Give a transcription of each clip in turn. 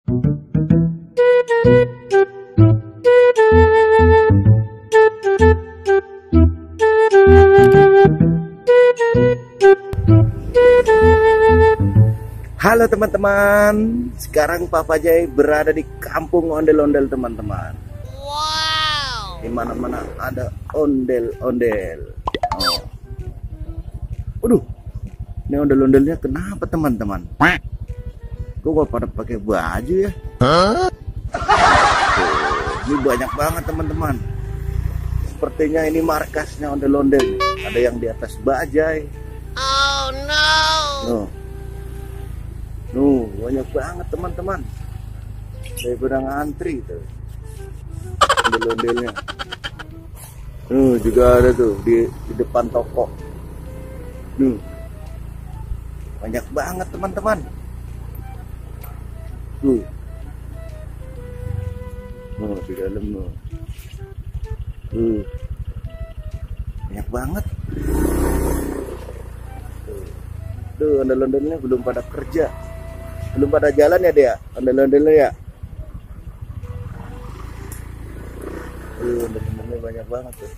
Halo teman-teman, sekarang Papa Jay berada di kampung ondel-ondel teman-teman. Wow. Di mana-mana ada ondel-ondel. Oh. Waduh, ini ondel-ondelnya kenapa teman-teman? Kok pada pakai baju ya? Huh? Ini banyak banget teman-teman. Sepertinya ini markasnya ondel-ondel. Ada yang di atas bajai. Oh no. Banyak banget teman-teman. Daripada ngantri tuh ondel-ondelnya. Juga ada tuh di depan toko. Banyak banget teman-teman. Di dalam banyak banget. Ondel-ondelnya belum pada kerja, belum pada jalan ya dia, ondel-ondelnya ya. Ondel-ondelnya banyak banget tuh.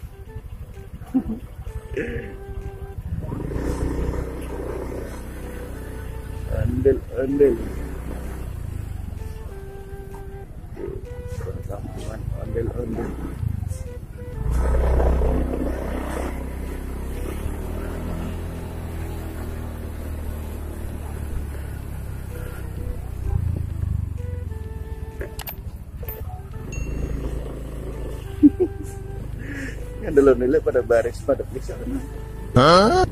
Ondel-ondel. Perkampungan ondel-ondel. Ondel-ondelnya pada baris, pada periksa. Hah?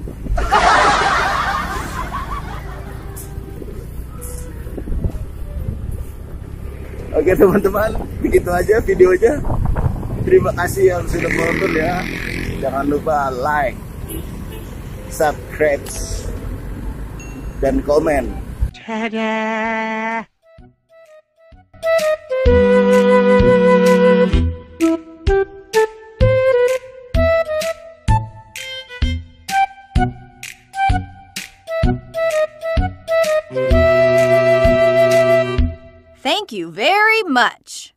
Oke teman-teman, begitu aja videonya. Terima kasih yang sudah menonton ya. Jangan lupa like, subscribe, dan komen. Tada! Thank you very much.